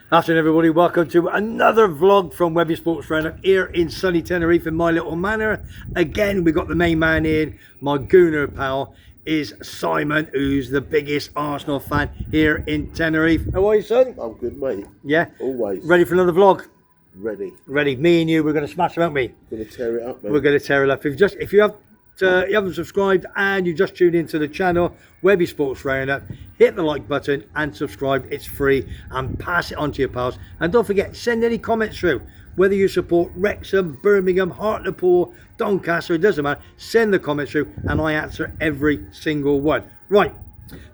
Afternoon, everybody. Welcome to another vlog from Webby Sports Roundup here in sunny Tenerife in my little manor. Again, we got the main man in. My gooner pal is Simon, who's the biggest Arsenal fan here in Tenerife. How are you, son? I'm good, mate. Yeah? Always. Ready for another vlog? Ready. Ready. Me and you, we're going to smash it, aren't we? Gonna tear it up, mate. We're going to tear it up. If you haven't subscribed and you just tuned into the channel, Webby Sports Roundup, hit the like button and subscribe. It's free, and pass it on to your pals. And don't forget, send any comments through. Whether you support Wrexham, Birmingham, Hartlepool, Doncaster, it doesn't matter. Send the comments through and I answer every single one. Right.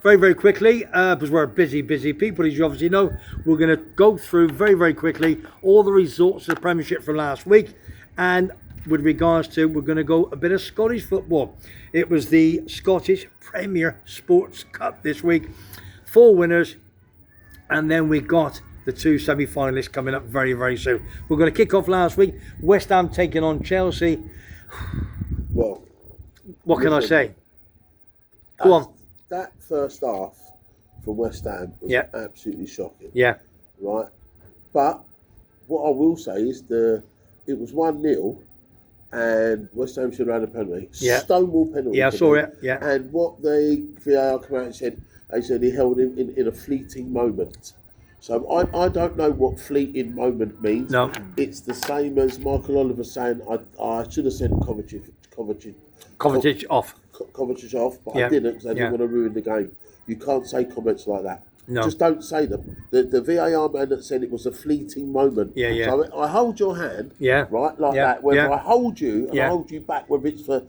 Very, very quickly, because we're busy people, as you obviously know, we're going to go through very quickly all the results of the Premiership from last week. And with regards to, we're going to go a bit of Scottish football. It was the Scottish Premier Sports Cup this week. 4 winners, and then we got the 2 semi-finalists coming up very soon. We're going to kick off last week. West Ham taking on Chelsea. Well, what can I say? Go on. That first half for West Ham was absolutely shocking. Yeah. Right? But what I will say is it was 1-0 and West Ham should have had a penalty. Yeah. Stonewall penalty. Yeah, I saw it. Yeah. And what the VAR came out and said, they said he held him in a fleeting moment. So I don't know what fleeting moment means. No. It's the same as Michael Oliver saying, I should have sent Kovacic off. Kovacic off, but Yeah. I didn't because I didn't Yeah. want to ruin the game. You can't say comments like that. No. Just don't say them. The VAR man that said it was a fleeting moment. Yeah. So I hold your hand, Yeah. right, like Yeah. that. Whether Yeah. I hold you and Yeah. I hold you back, whether it's for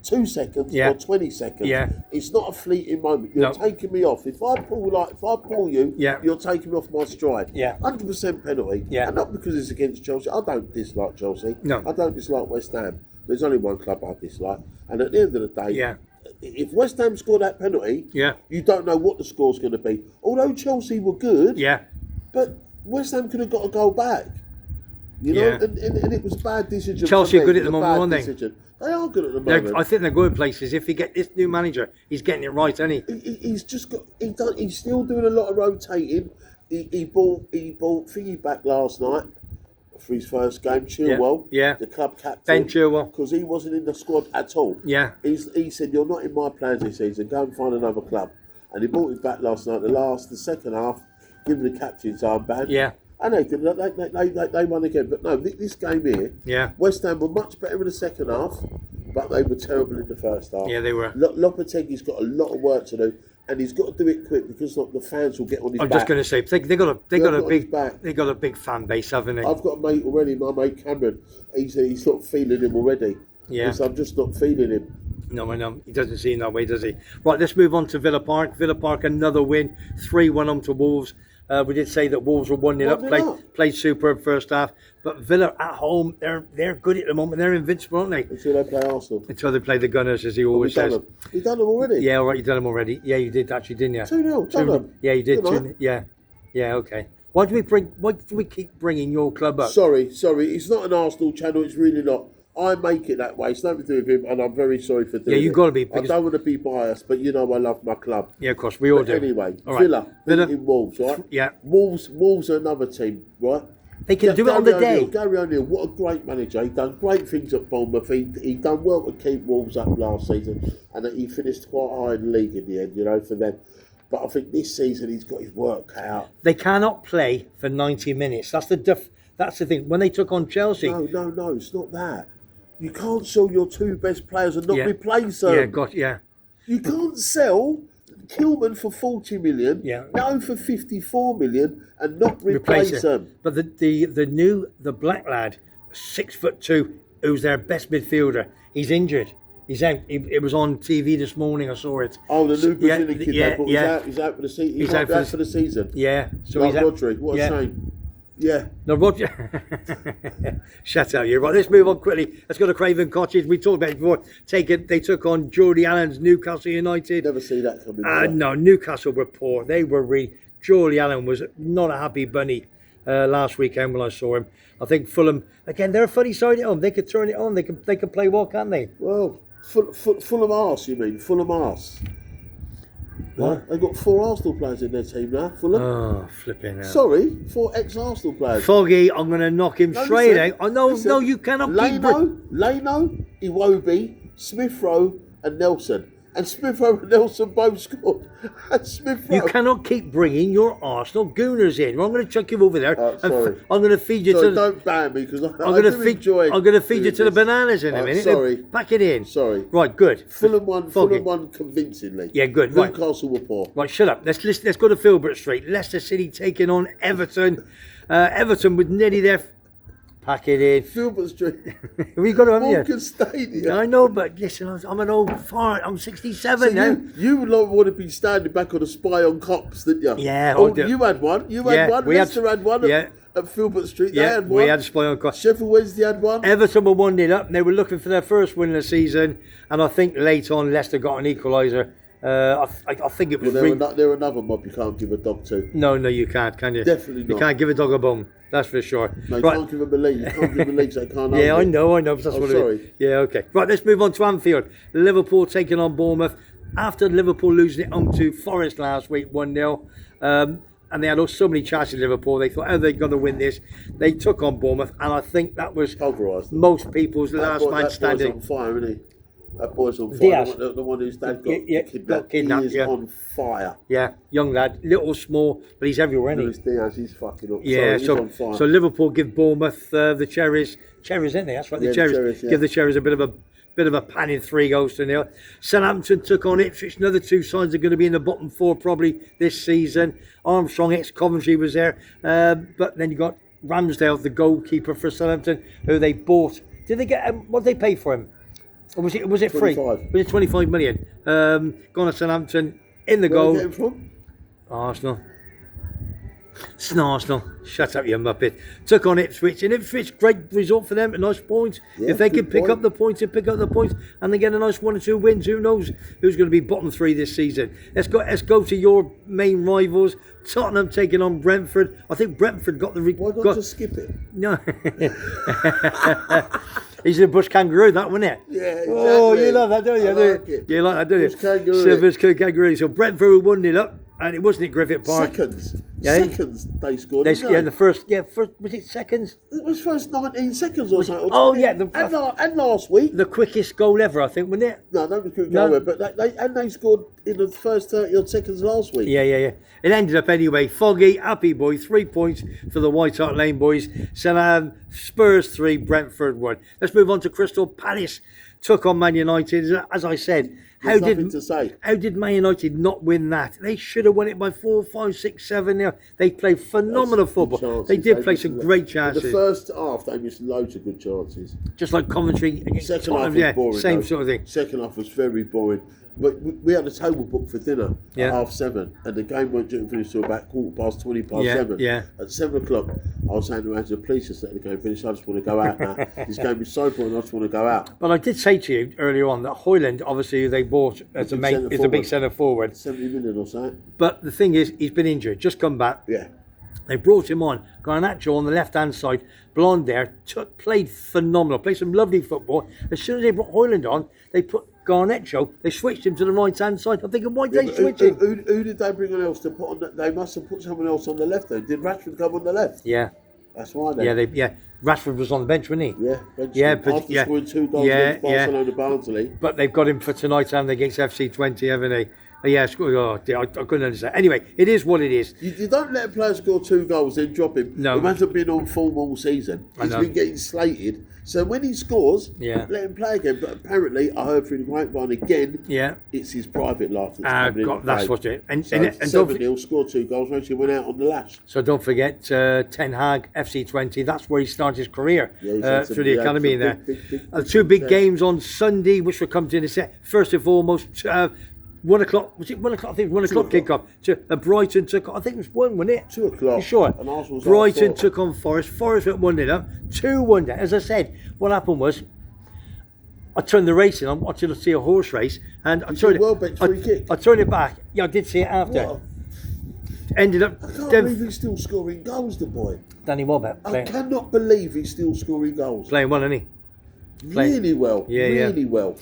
2 seconds Yeah. or 20 seconds, Yeah. it's not a fleeting moment. You're No. taking me off. If I pull you, Yeah. you're taking me off my stride. Yeah. 100% penalty. Yeah. And not because it's against Chelsea. I don't dislike Chelsea. No. I don't dislike West Ham. There's only one club I dislike. And at the end of the day, Yeah. if West Ham score that penalty, Yeah. you don't know what the score's going to be. Although Chelsea were good, Yeah. but West Ham could have got a goal back. You know, Yeah. and it was a bad decision. Chelsea for are me. good at the It was a moment, bad aren't they? decision. They are good at the moment. I think they're going places. If you get this new manager, he's getting it right, isn't he? He's just got. He's still doing a lot of rotating. He bought Thingy back last night for his first game. Chilwell, Yeah. the club captain, Ben Chilwell. because he wasn't in the squad at all. Yeah. He said, "You're not in my plans this season. Go and find another club." And he brought him back last night. The second half, give him the captain's armband. Yeah. And they did. They won again. But no, this game here, Yeah. West Ham were much better in the second half, but they were terrible in the first half. Yeah, they were. Lopetegui's got a lot of work to do, and he's got to do it quick because the fans will get on his back. I'm just going to say they got back. a big fan base, haven't they? I've got a mate already, my mate Cameron. He's not feeling him already. Yeah. Because I'm just not feeling him. No, I know. He doesn't see it that way, does he? Right, let's move on to Villa Park. Villa Park, another win. 3-1 home to Wolves. We did say that Wolves were 1-0 up. 1-0 up. Played superb first half. But Villa at home, they're good at the moment. They're invincible, aren't they? Until they play Arsenal. Until they play the Gunners, as he always We've done says. them. You've done them already? Yeah, all right, you've done them already. Yeah, you did actually, didn't you? 2-0, done them. Yeah, you did. Good night. Yeah, okay. Why do we keep bringing your club up? Sorry. It's not an Arsenal channel. It's really not. I make it that way. It's nothing to do with him, and I'm very sorry for doing it. Yeah, you've got to be, I because- don't want to be biased, but you know I love my club. Yeah, of course, we all But do. anyway, All right. Villa Villa. beating Wolves, right? Yeah. Wolves are another team, right? They can do it on the day. Gary O'Neill, what a great manager. He done great things at Bournemouth. He done well to keep Wolves up last season, and he finished quite high in the league in the end, you know, for them. But I think this season he's got his work cut out. They cannot play for 90 minutes. That's the thing. When they took on Chelsea, No, it's not that. You can't sell your 2 best players and not replace them. yeah. You can't sell Kilman for 40 million, now for 54 million, and not replace them. But the black lad, 6'2", who's their best midfielder, he's injured. He's out. It was on TV this morning. I saw it. Oh, the new Brazilian kid. He's out for the season. He's out for the season. Yeah. So like he's out. Rodri. What a shame. Yeah. No, Roger. Shut up, you. Right, let's move on quickly. Let's go to Craven Cottage. We talked about it before. They took on Geordie Allen's Newcastle United. Never see that coming. No, Newcastle were poor. They were really. Geordie Allen was not a happy bunny last weekend when I saw him. I think Fulham again. They're a funny side at home. They could turn it on. They can play well, can't they? Well, full of arse. You mean full of arse? Right? They've got 4 Arsenal players in their team now, Fulham. Oh, flipping out. Sorry, 4 ex-Arsenal players. Foggy, I'm going to knock him straight out. Oh, no, you cannot keep... Leno, Iwobi, Smith Rowe and Nelson. And Smith Rowe and Nelson both scored. And Smith Rowe... You cannot keep bringing your Arsenal gooners in. I'm going to chuck you over there. Sorry. I'm going to feed you Sorry, to... don't ban me, because I'm going to feed you to the bananas in a minute. Sorry. Pack it in. Sorry. Right, good. Fulham won convincingly. Yeah, good. Right. Newcastle were poor. Right, shut up. Let's go to Filbert Street. Leicester City taking on Everton. Everton with nearly there. Pack it in. Filbert Street. We got to have Morgan Stadium. I know, but listen, I'm an old fart. I'm 67 So now. you would not want to be standing back on a spy on cops, didn't you? Yeah. Oh, you had one. You had one. Leicester had one at Filbert Street. They had one. We had a spy on cops. Sheffield Wednesday had one. Everton were 1-0 up, and they were looking for their first win of the season. And I think late on, Leicester got an equaliser. I think it was... They're another mob you can't give a dog to. No, you can't, can you? Definitely not. You can't give a dog a bone. That's for sure. No, you can't give them a league. You can't give them leagues they can't Yeah, own I know. That's what sorry. it is. Yeah, okay. Right, let's move on to Anfield. Liverpool taking on Bournemouth. After Liverpool losing it home to Forest last week, 1-0. And they had so many chances, Liverpool. They thought, they're going to win this. They took on Bournemouth, and I think that was pulverised most people's last man standing. That boy's on fire, isn't he? That boy's on fire. Diaz. The one whose dad got kidnapped. He is on fire. Yeah, young lad, little, small, but he's everywhere, isn't he? Luis Diaz, he's fucking up. Yeah, he's on fire. So Liverpool give Bournemouth the cherries, isn't they? That's right, the cherries. Give the cherries a bit of a panning 3-0. Southampton took on Ipswich. Another two sides are going to be in the bottom 4 probably this season. Armstrong, ex-Coventry, was there, but then you got Ramsdale, the goalkeeper for Southampton, who they bought. Did they get? What did they pay for him? Or was it free? 25. Was it 25 million? Gone to Southampton in the Where goal. did you get him from? Arsenal. It's Arsenal. Shut up, you muppet. Took on Ipswich. And Ipswich, great result for them. A nice point. Yeah, if they good can pick point. up the points, and they get a nice 1 or 2 wins. Who knows who's going to be bottom 3 this season? Let's go to your main rivals. Tottenham taking on Brentford. I think Brentford got the... Why not just skip it? No. He's a bush kangaroo, that, wasn't it? Yeah, exactly. Oh, you love that, don't you? I like it. You like that, don't you? Bush kangaroo. Silver's kangaroo. So Brentford were 1-0 up, and it wasn't at Griffith Park. Seconds. Yeah. Seconds they scored. The first, was it seconds? It was first 19 seconds or something. Oh, yeah. And last week. The quickest goal ever, I think, wasn't it? No, don't be quick nowhere. But they scored in the first 30 odd seconds last week. Yeah. It ended up anyway. Foggy, happy boy, 3 points for the White Hart Lane boys. Spurs 3, Brentford 1. Let's move on to Crystal Palace. Took on Man United. As I said, how did Man United not win that? They should have won it by 4, 5, 6, 7. They played phenomenal football. They did play some great chances. In the first half, they missed loads of good chances. Just like Coventry against Second half Tottenham, was boring. same sort of thing. Second half was very boring. But we had a table booked for dinner at 7:30, and the game won't finish till about 7:15. Yeah. At 7 o'clock, I was saying to Angela, please just let the game finish. I just want to go out now. This game is so boring. I just want to go out. But I did say to you earlier on that Hoyland, obviously, they bought as a big centre forward. 70 million or something. But the thing is, he's been injured, just come back. Yeah. They brought him on. Garnacho on the left-hand side, blonde there, played phenomenal, played some lovely football. As soon as they brought Hoyland on, they put Garnacho, they switched him to the right-hand side. I'm thinking, why did they switch him? Who did they bring on else to put on? They must have put someone else on the left, though. Did Rashford come on the left? Yeah. That's why then. Yeah. Rashford was on the bench, wasn't he? Yeah, after scoring 2 goals against Barcelona Barnsley. But they've got him for tonight, and against FC20, haven't they? Yeah, I couldn't understand. Anyway, it is what it is. You don't let a player score 2 goals, then drop him. No. The man's not been on form all season. He's been getting slated. So when he scores, let him play again. But apparently, I heard through the grapevine again, it's his private life that's coming in. That's what it is. And 7-0, scored 2 goals, actually went out on the lash. So don't forget, Ten Hag, FC20, that's where he started his career, through the academy there. Big 2 big games on Sunday, which will come to in a set. First and foremost, 1 o'clock, was it 1 o'clock? I think it was 1 o'clock kick-off. Brighton took, I think it was 1, wasn't it? 2 o'clock. You sure? And Arsenal's Brighton up 4. took on Forest. Forest went 1-0 up, 2-1 down. As I said, what happened was, I turned the race in, I'm watching to see a horse race, and I turned it back. Yeah, I did see it after. What? Ended up... I can't believe he's still scoring goals, the boy. Danny Welbeck. I cannot believe he's still scoring goals. Playing well, isn't he? Really well. Yeah, really well.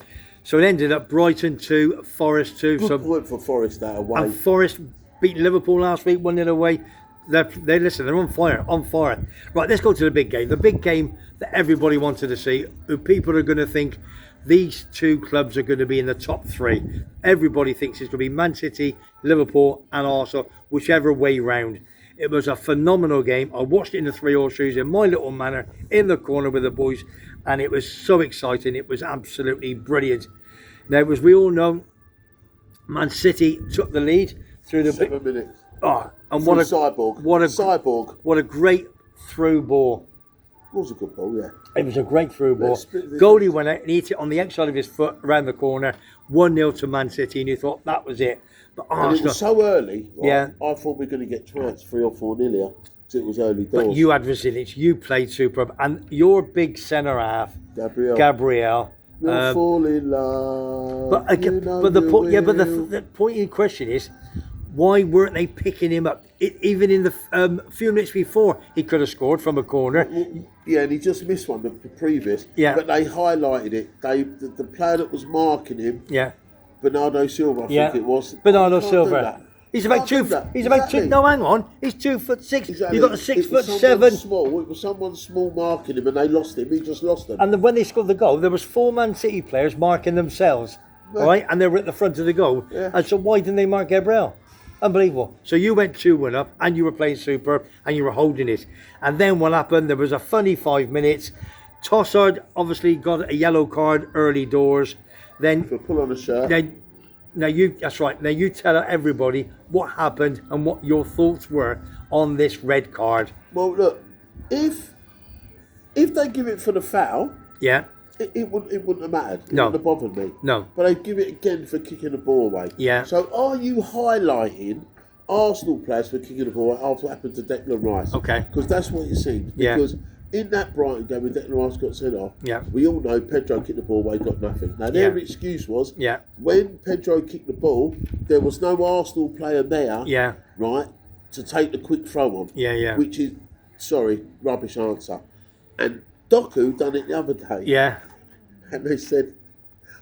So it ended up Brighton 2, Forest 2. Good So point for Forest that away. and Forest beat Liverpool last week, 1-0 away. They're on fire, on fire. Right, let's go to the big game. The big game that everybody wanted to see, who people are going to think these two clubs are going to be in the top 3. Everybody thinks it's going to be Man City, Liverpool and Arsenal, whichever way round. It was a phenomenal game. I watched it in the 3-all shoes in my little manor in the corner with the boys, and it was so exciting. It was absolutely brilliant. Now, as we all know, Man City took the lead through the 7 minutes. and Through Cyborg. what a great through ball. It was a good ball, yeah. It was a great through ball. Let's split this Goalie went out and hit it on the outside of his foot around the corner. 1-0 to Man City, and you thought that was it. But And it Arsenal, was so early, right? Yeah. I thought we were going to get trounced 3 or 4-0 here, because it was early doors. but you had resilience. You played superb, and your big centre half, Gabriel. You'll fall in love. But again, you know but the you point, yeah, but will. the point in question is, why weren't they picking him up? Even in the few minutes before, he could have scored from a corner. Yeah, and he just missed one the previous. Yeah. But they highlighted it. The player that was marking him, Yeah, Bernardo Silva, I think it was. Bernardo You can't do Silva. that. He's You about can't two. do that. He's about two. Exactly. No, hang on. He's 2'6". Exactly. You got a It was 6'7". someone small. It was someone small marking him, and they lost him. He just lost them. And then when they scored the goal, there was 4 Man City players marking themselves, Yeah. right? And they were at the front of the goal. Yeah. And so why didn't they mark Gabriel? Unbelievable. So you went 2-1 up, and you were playing superb, and you were holding it. And then what happened? There was a funny 5 minutes. Tossard obviously got a yellow card early doors. Then For pull on a shirt. that's right. Now you tell everybody what happened and what your thoughts were on this red card. Well, look, if they give it for the foul, Yeah. it wouldn't have mattered. It No. wouldn't have bothered me. No. But they give it again for kicking the ball away. Yeah. So are you highlighting Arsenal players for kicking the ball away after what happened to Declan Rice? Okay. Because that's what it seems. Yeah. Because in that Brighton game when Declan Rice got sent off, Yeah. we all know Pedro kicked the ball away, got nothing. Now their Yeah. excuse was Yeah. when Pedro kicked the ball, there was no Arsenal player there, Yeah. right, to take the quick throw on. Yeah, yeah. Which is, rubbish answer. And Doku done it the other day. Yeah. And they said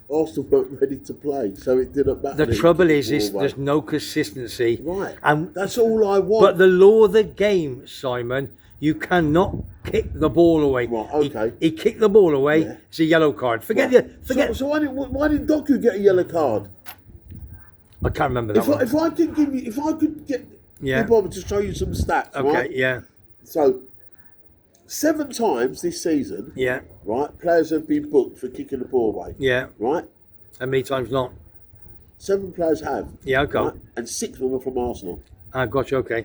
Arsenal weren't ready to play, so it didn't matter. The that he trouble kicked the is ball there's away. no consistency. Right. And That's all I want. but the law of the game, Simon, you cannot kick the ball away. Right, okay. He kicked the ball away. Yeah. It's a yellow card. Forget Right. the forget. So why didn't Doku get a yellow card? I can't remember that one. If I could get Yeah. Bob to show you some stats, Okay. right? Yeah. So 7 times this season, Yeah. right, players have been booked for kicking the ball away. Yeah. Right? How many times not? 7 players have. Yeah. Okay. Right? And 6 of them are from Arsenal. I got you. Okay.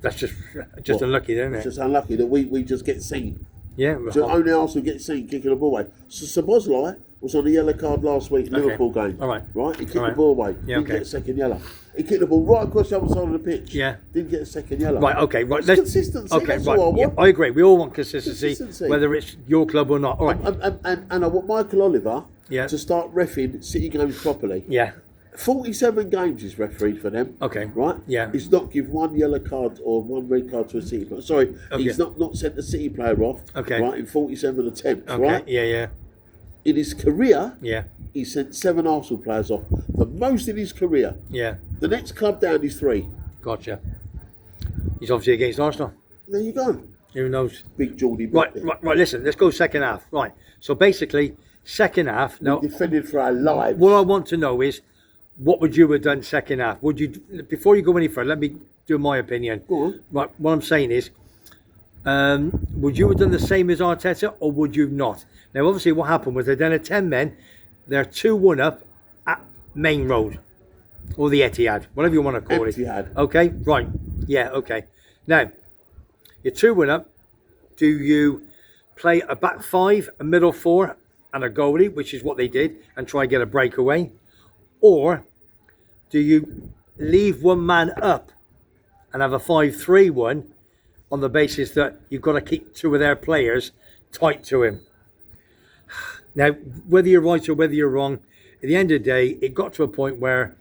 That's just What? unlucky, isn't It's it? just unlucky that we just get seen. Yeah. So only Arsenal get seen kicking the ball away. So Szoboszlai was on a yellow card last week, Okay. Liverpool game. All right. Right? He kicked All right. the ball away. Yeah, Didn't okay. get a second yellow. He kicked the ball right across the other side of the pitch. Yeah. Didn't get a second yellow. Right. Okay. Right. It's consistency. Okay. That's Right. all I Yeah, want. I agree. We all want consistency, Consistency. whether it's your club or not. All right. And I want Michael Oliver Yeah. to start reffing City games properly. Yeah. 47 games he's refereed for them. Okay. Right? Yeah. He's not give one yellow card or one red card to a City player. Sorry, Okay. he's not sent a City player off. Okay. Right, in 47 attempts. Okay. Right? Yeah. Yeah. In his career, Yeah. he sent 7 Arsenal players off. The most in his career. Yeah. The next club down is 3. Gotcha. He's obviously against Arsenal. There you go. Who knows? Big Geordie. Right. Listen, let's go second half. Right. So basically, second half. Now, Defended for our lives. what I want to know is, what would you have done second half? Would you, before you go any further, let me do my opinion. Go on. Right. What I'm saying is, would you have done the same as Arteta, or would you not? Now, obviously, what happened was they done a 10 men. They're 2-1 up at Main Road, or the Etihad, whatever you want to call it. Etihad. Okay. Right. Yeah. Okay. Now, you're 2-1 up. Do you play a back 5, a middle 4, and a goalie, which is what they did, and try and get a breakaway? Or do you leave one man up and have a 5-3-1 on the basis that you've got to keep 2 of their players tight to him? Now, whether you're right or whether you're wrong, at the end of the day, it got to a point where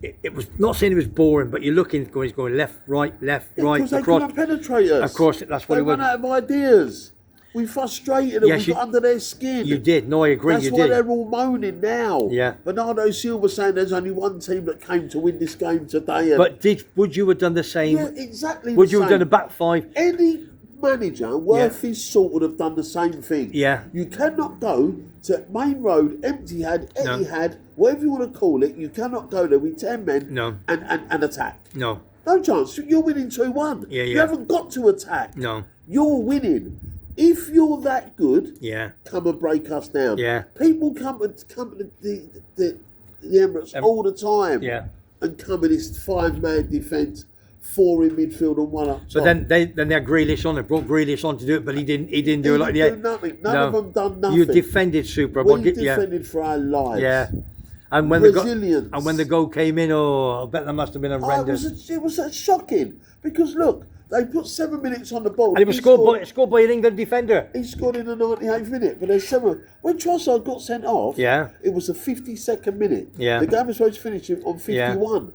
it was, not saying it was boring, but you're looking, he's going left, right, Because they across. couldn't penetrate us. Of course, that's what they it was. ran out of ideas. We frustrated them. Yes, We got under their skin. You did. No, I agree. That's you why did. they're all moaning now. Yeah. Bernardo Silva saying there's only one team that came to win this game today. And But would you have done the same? yeah, exactly. Would the you have same. done a back five? Any manager worth his salt would have done the same thing. Yeah. You cannot go to Main Road, Etihad, No. Etihad, whatever you want to call it. You cannot go there with 10 men No. and attack. No. No chance. You're winning 2-1. Yeah, You yeah. haven't got to attack. No. You're winning. If you're that good, Yeah. come and break us down. Yeah. People come to the Emirates all the time. Yeah. And come in this 5-man defence, 4 in midfield and 1 up top. So then they had Grealish on. They brought Grealish on to do it, but he didn't do it like He that. didn't do nothing. None of them done nothing. You defended superb. We defended for our lives. Yeah. And when Resilience. the goal came in, I bet that must have been Oh, horrendous. it was shocking because look, they put 7 minutes on the ball. And it was scored by an England defender. He scored in the 98th minute, but there's 7. When Trossard got sent off, Yeah. it was the 52nd minute. Yeah. The game was supposed to finish on 51.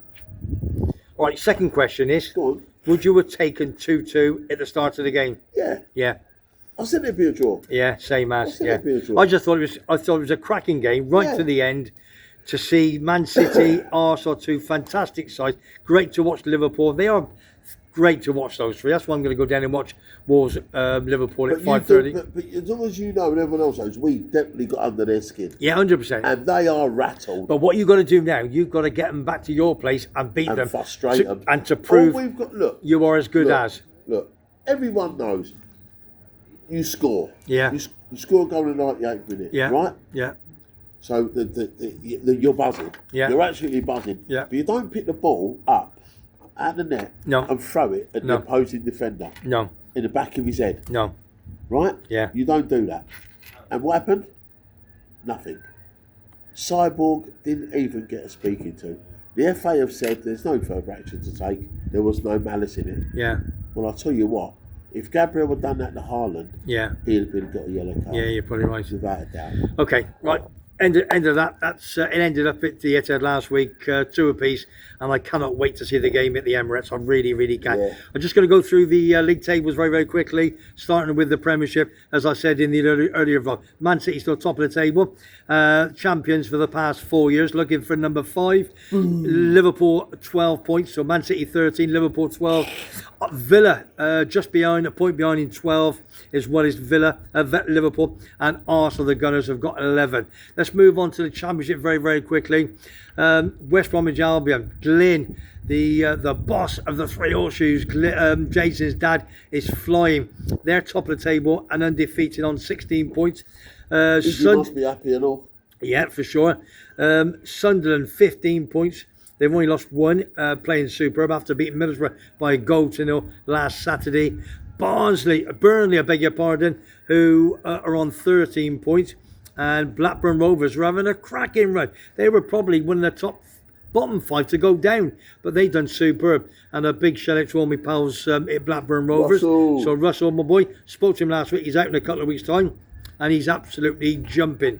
All right. Second question is: Go on. would you have taken 2-2 at the start of the game? Yeah. Yeah. I said it'd be a draw. Yeah. Same as. think Yeah. it'd be a draw. I thought it was a cracking game right Yeah. to the end. To see Man City, Arsenal, 2 fantastic sides. Great to watch Liverpool. They are great to watch, those 3. That's why I'm going to go down and watch Wolves Liverpool at 5:30. But as long as you know and everyone else knows, we definitely got under their skin. Yeah, 100%. And they are rattled. But what you've got to do now, you've got to get them back to your place and beat And them. frustrate them. And to prove All we've got, look, you are as good look, as. Look, everyone knows you score. Yeah. You score a goal in the 98th minute, Yeah. right? Yeah. So you're buzzing. Yeah. You're absolutely buzzing. Yeah. But you don't pick the ball up at the net No. and throw it at No. the opposing defender No. in the back of his head, No. right? Yeah. You don't do that. And what happened? Nothing. Cyborg didn't even get a speaking to. The FA have said there's no further action to take. There was no malice in it. Yeah. Well, I'll tell you what. If Gabriel had done that to Haaland, Yeah. he'd have got a yellow card. Yeah, you're probably right. Without a doubt. Okay, right. End of that. That's it. Ended up at the Etihad last week, 2 apiece, and I cannot wait to see the game at the Emirates. I really, really can. Yeah. I'm just going to go through the league tables very, very quickly, starting with the Premiership. As I said in the earlier vlog, Man City still top of the table, champions for the past 4 years, looking for number 5. Liverpool 12 points, so Man City 13, Liverpool 12. Villa just behind, a point behind in 12, as well as Liverpool, and Arsenal, the Gunners, have got 11. Let's move on to the Championship very, very quickly. West Bromwich Albion, Glyn, the boss of the 3 horseshoes, Jason's dad, is flying. They're top of the table and undefeated on 16 points. You must be happy and all. Yeah, for sure. Sunderland, 15 points. They've only lost 1, playing superb after beating Middlesbrough by a goal to 0 last Saturday. Burnley, I beg your pardon, who are on 13 points. And Blackburn Rovers are having a cracking run. They were probably one of the bottom 5 to go down, but they've done superb. And a big shout out to all my pals at Blackburn Rovers. Russell. So Russell, my boy, spoke to him last week. He's out in a couple of weeks' time, and he's absolutely jumping.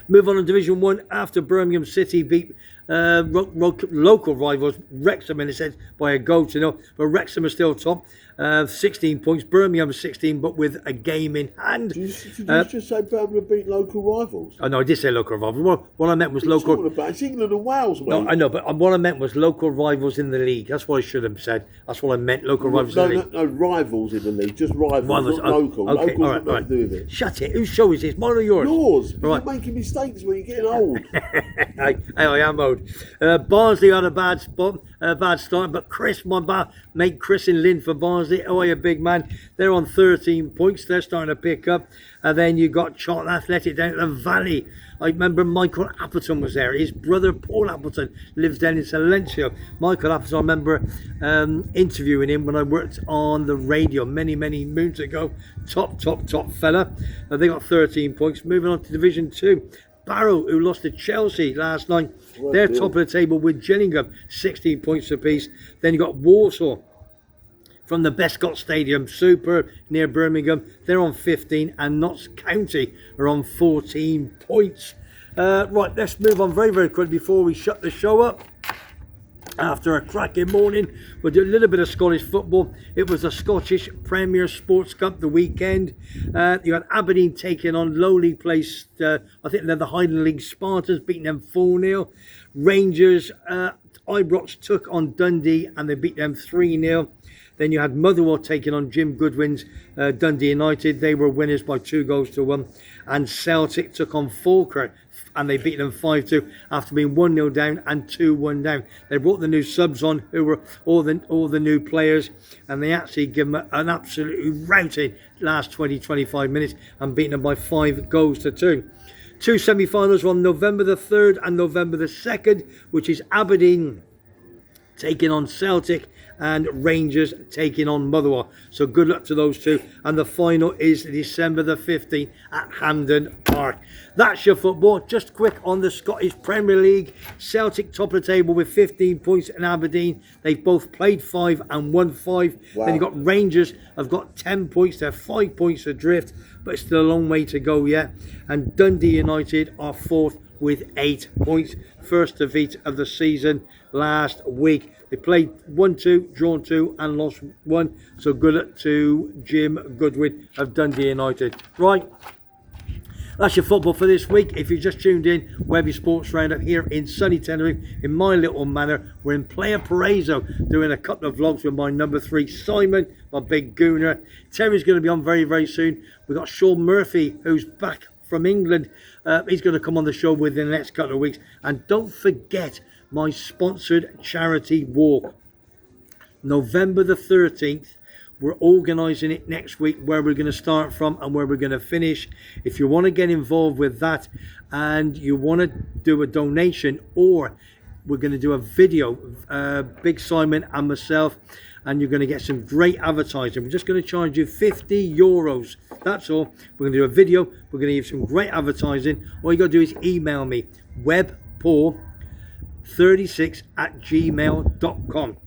Move on to Division 1 after Birmingham City beat local rivals Wrexham, in a sense, by a goal to 0. But Wrexham are still top, 16 points. Birmingham 16, but with a game in hand. Did you just say Birmingham beat local rivals? Oh no, I did say local rivals. What I meant was What are you local. talking about? It's England and Wales, mate. No, I know, but what I meant was local rivals in the league. That's what I should have said. That's what I meant. Local rivals in the league. No, rivals in the league. Just rivals, Rivals, not local. okay, Local's all right, got nothing to do with it. Shut it. Whose show is this? Mine or yours? Yours. But Right. you're making mistakes when you're getting old. I am old. Barnsley had a bad start, but Chris, mate Chris and Lynn for Barnsley, oh, you're a big man. They're on 13 points. They're starting to pick up. And then you got Charlton Athletic down at the Valley. I remember Michael Appleton was there. His brother Paul Appleton lives down in Silencio. Michael Appleton, I remember interviewing him when I worked on the radio many moons ago. Top fella. They got 13 points. Moving on to Division 2. Barrow, who lost to Chelsea last night, they're top of the table with Gillingham, 16 points apiece. Then you got Walsall from the Bescott Stadium, super near Birmingham. They're on 15, and Notts County are on 14 points. Right, let's move on very quickly before we shut the show up. After a cracking morning, we'll do a little bit of Scottish football. It was the Scottish Premier Sports Cup the weekend. You had Aberdeen taking on lowly placed, I think they're the Highland League Spartans, beating them 4-0. Rangers, Ibrox took on Dundee and they beat them 3-0. Then you had Motherwell taking on Jim Goodwin's Dundee United. They were winners by 2-1. And Celtic took on Falkirk and they beat them 5-2 after being 1-0 down and 2-1 down. They brought the new subs on, who were all the new players, and they actually give them an absolutely routing last 20-25 minutes and beaten them by 5-2. Two semi-finals were on November the 3rd and November the 2nd, which is Aberdeen taking on Celtic and Rangers taking on Motherwell. So good luck to those two. And the final is December the 15th at Hampden Park. That's your football. Just quick on the Scottish Premier League. Celtic top of the table with 15 points in Aberdeen. They've both played 5 and won 5. Wow. Then you've got Rangers have got 10 points. They're 5 points adrift, but it's still a long way to go yet. And Dundee United are 4th with 8 points. First defeat of the season last week. They played 1-2, drawn 2 and lost 1. So good luck to Jim Goodwin of Dundee United. Right, that's your football for this week. If you just tuned in, Webby Sports Roundup here in sunny Tenerife in my little manor. We're in Playa Paraiso doing a couple of vlogs with my number 3 Simon, my big gooner. Terry's going to be on very, very soon. We've got Sean Murphy, who's back from England. He's going to come on the show within the next couple of weeks. And don't forget my sponsored charity walk, November the 13th. We're organising it next week, where we're going to start from and where we're going to finish. If you want to get involved with that and you want to do a donation, or we're going to do a video, Big Simon and myself, and you're going to get some great advertising. We're just going to charge you €50. That's all. We're going to do a video. We're going to give some great advertising. All you got to do is email me, webpaul36@gmail.com.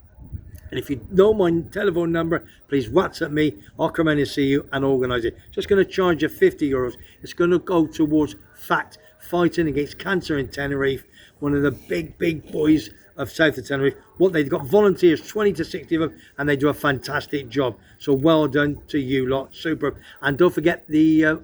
And if you know my telephone number, please WhatsApp me. I'll come in and see you and organise it. Just going to charge you €50. It's going to go towards FACT, Fighting Against Cancer in Tenerife, one of the big boys of south of Tenerife. What they've got volunteers, 20 to 60 of them, and they do a fantastic job. So well done to you lot. Super. And don't forget the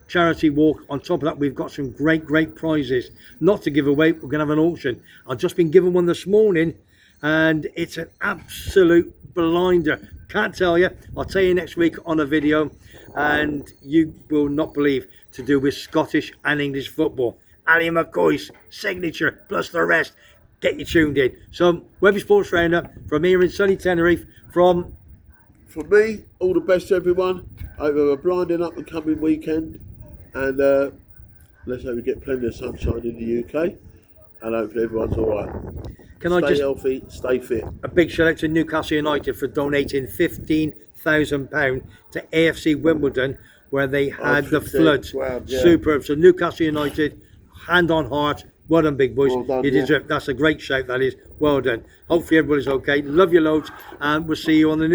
charity walk. On top of that, we've got some great prizes not to give away. We're going to have an auction. I've just been given one this morning, and it's an absolute blinder. Can't tell you. I'll tell you next week on a video, and you will not believe, to do with Scottish and English football. Ali McCoy's signature plus the rest. Get you tuned in. So Webby Sports Roundup from here in sunny Tenerife. From me, all the best to everyone. I hope a blinding up and coming weekend, and let's hope we get plenty of sunshine in the UK, and hopefully everyone's all right. Stay healthy, stay fit. A big shout out to Newcastle United for donating £15,000 to AFC Wimbledon, where they had the floods. Wow, yeah. Superb. So Newcastle United, hand on heart. Well done, big boys. Well done, You deserve. That's a great shout. That is. Well done. Hopefully everybody's okay. Love you loads, and we'll see you on the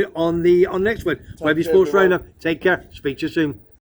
next one. Webby Sports Roundup. Take care. Speak to you soon.